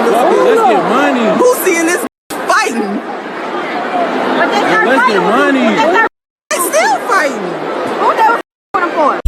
Let's get money. Boosie and this fighting. Let's get money. They still fighting. Who they were f***ing for?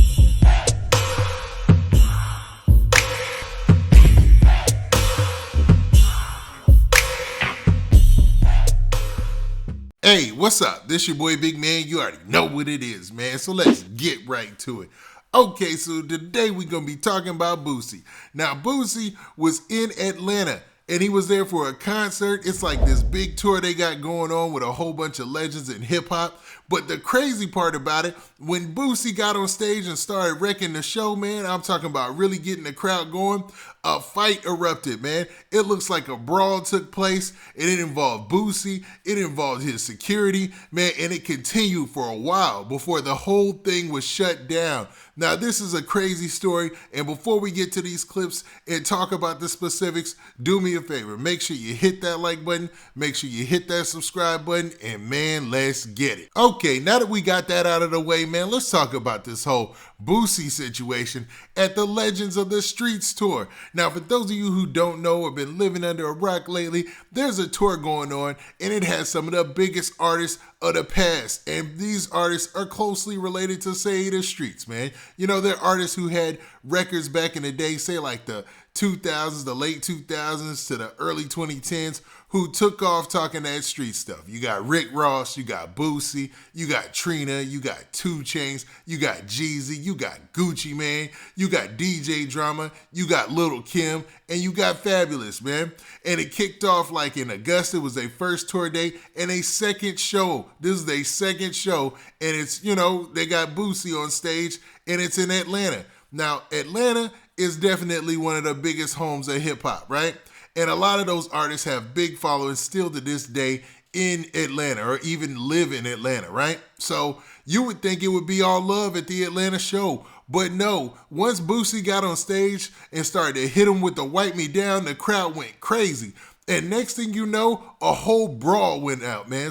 Hey, what's up? This your boy Big Man. You already know what it is, man. So let's get right to it. Okay, so today we're going to be talking about Boosie. Now, Boosie was in Atlanta, and he was there for a concert. It's like this big tour they got going on with a whole bunch of legends in hip-hop. But the crazy part about it, when Boosie got on stage and started wrecking the show, man, I'm talking about really getting the crowd going, a fight erupted, man. It looks like a brawl took place, and it involved Boosie, it involved his security, man, and it continued for a while before the whole thing was shut down. Now, this is a crazy story, and before we get to these clips and talk about the specifics, do me a favor. Make sure you hit that like button, make sure you hit that subscribe button, and man, let's get it. Okay, now that we got that out of the way, man, let's talk about this whole Boosie situation at the Legendz of the Streetz tour. Now, for those of you who don't know or been living under a rock lately, there's a tour going on, and it has some of the biggest artists of the past, and these artists are closely related to, say, the Streetz, man. You know, they're artists who had records back in the day, say like the 2000s, the late 2000s to the early 2010s, who took off talking that street stuff. You got Rick Ross, you got Boosie, you got Trina, you got 2 Chainz, you got Jeezy, you got Gucci Mane, you got DJ Drama, you got Lil' Kim, and you got Fabulous, man. And it kicked off like in Augusta. It was their first tour date and a second show. This is their second show, and it's, you know, they got Boosie on stage, and it's in Atlanta. Now, Atlanta is definitely one of the biggest homes of hip-hop, right? And a lot of those artists have big followers still to this day in Atlanta or even live in Atlanta, right? So you would think it would be all love at the Atlanta show. But no, once Boosie got on stage and started to hit him with the Wipe Me Down, the crowd went crazy. And next thing you know, a whole brawl went out, man.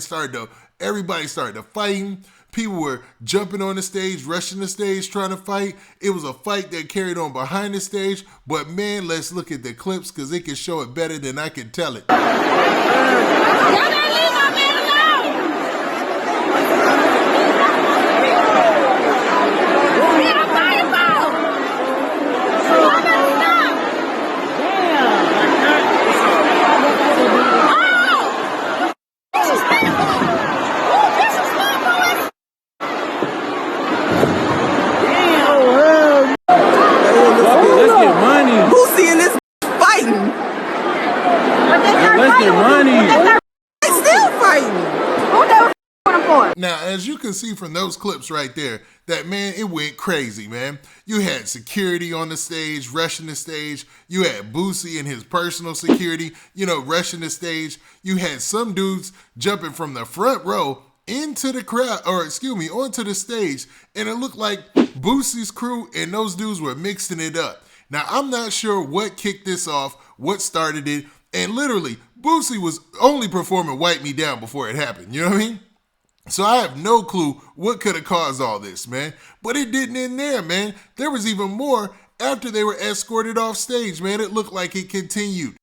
Everybody started to fighting. People were jumping on the stage, rushing the stage, trying to fight. It was a fight that carried on behind the stage. But man, let's look at the clips because it can show it better than I can tell it. Now, as you can see from those clips right there, that, man, it went crazy, man. You had security on the stage, rushing the stage. You had Boosie and his personal security, you know, rushing the stage. You had some dudes jumping from the front row into the crowd, onto the stage. And it looked like Boosie's crew and those dudes were mixing it up. Now, I'm not sure what kicked this off, what started it. And literally, Boosie was only performing Wipe Me Down before it happened. You know what I mean? So I have no clue what could have caused all this, man. But it didn't end there, man. There was even more after they were escorted off stage, man. It looked like it continued.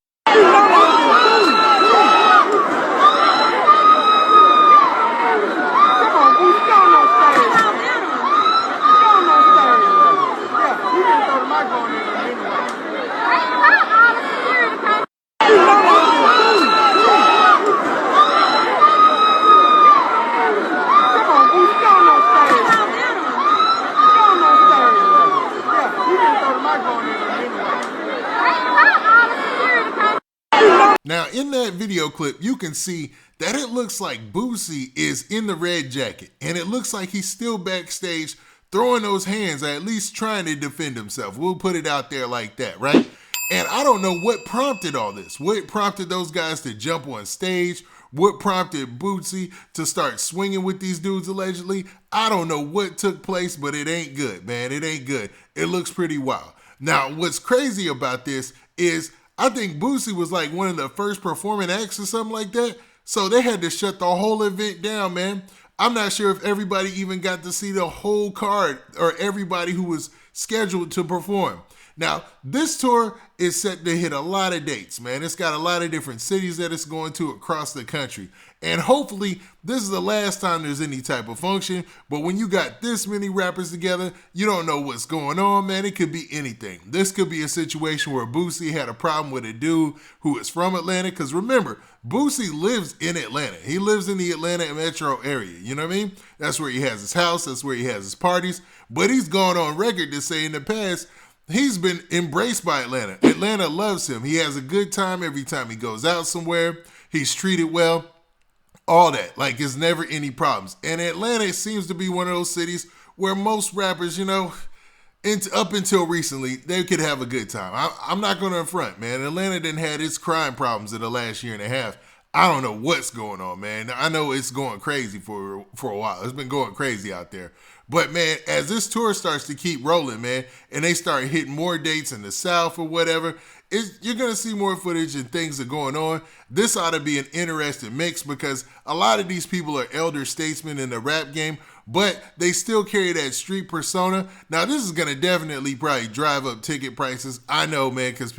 Now, in that video clip, you can see that it looks like Boosie is in the red jacket, and it looks like he's still backstage throwing those hands, or at least trying to defend himself. We'll put it out there like that, right? And I don't know what prompted all this. What prompted those guys to jump on stage? What prompted Boosie to start swinging with these dudes allegedly? I don't know what took place, but it ain't good, man. It ain't good. It looks pretty wild. Now, what's crazy about this is I think Boosie was like one of the first performing acts or something like that. So they had to shut the whole event down, man. I'm not sure if everybody even got to see the whole card or everybody who was scheduled to perform. Now, this tour is set to hit a lot of dates, man. It's got a lot of different cities that it's going to across the country. And hopefully, this is the last time there's any type of function. But when you got this many rappers together, you don't know what's going on, man. It could be anything. This could be a situation where Boosie had a problem with a dude who is from Atlanta. Because remember, Boosie lives in Atlanta. He lives in the Atlanta metro area. You know what I mean? That's where he has his house. That's where he has his parties. But he's gone on record to say in the past, he's been embraced by Atlanta. Atlanta loves him. He has a good time every time he goes out somewhere. He's treated well. All that. Like, there's never any problems. And Atlanta seems to be one of those cities where most rappers, you know, up until recently, they could have a good time. I'm not going to front, man. Atlanta didn't have its crime problems in the last year and a half. I don't know what's going on, man. I know it's going crazy for a while. It's been going crazy out there. But, man, as this tour starts to keep rolling, man, and they start hitting more dates in the South or whatever, you're going to see more footage and things are going on. This ought to be an interesting mix because a lot of these people are elder statesmen in the rap game, but they still carry that street persona. Now, this is going to definitely probably drive up ticket prices. I know, man, because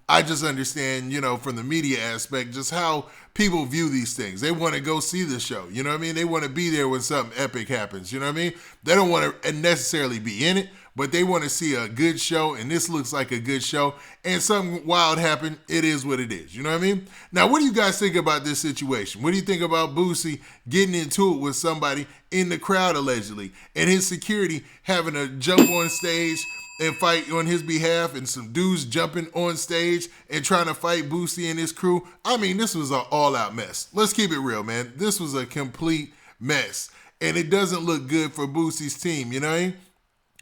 I just understand, you know, from the media aspect, just how people view these things. They want to go see the show. You know what I mean? They want to be there when something epic happens. You know what I mean? They don't want to necessarily be in it, but they want to see a good show, and this looks like a good show, and something wild happened. It is what it is. You know what I mean? Now, what do you guys think about this situation? What do you think about Boosie getting into it with somebody in the crowd, allegedly, and his security having to jump on stage and fight on his behalf, and some dudes jumping on stage and trying to fight Boosie and his crew? I mean, this was an all-out mess. Let's keep it real, man. This was a complete mess, and it doesn't look good for Boosie's team, you know what I mean?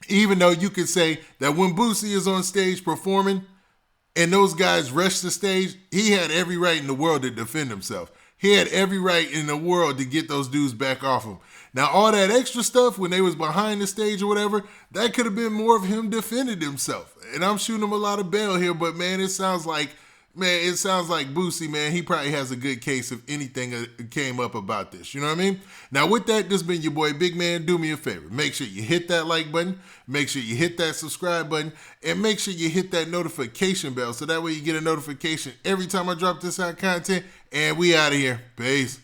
Even though you could say that when Boosie is on stage performing and those guys rush the stage, he had every right in the world to defend himself. He had every right in the world to get those dudes back off him. Now, all that extra stuff when they was behind the stage or whatever, that could have been more of him defending himself. And I'm shooting him a lot of bail here, but, man, it sounds like Boosie, man, he probably has a good case if anything came up about this. You know what I mean? Now, with that, this has been your boy, Big Man. Do me a favor. Make sure you hit that like button. Make sure you hit that subscribe button. And make sure you hit that notification bell so that way you get a notification every time I drop this out content. And we out of here. Peace.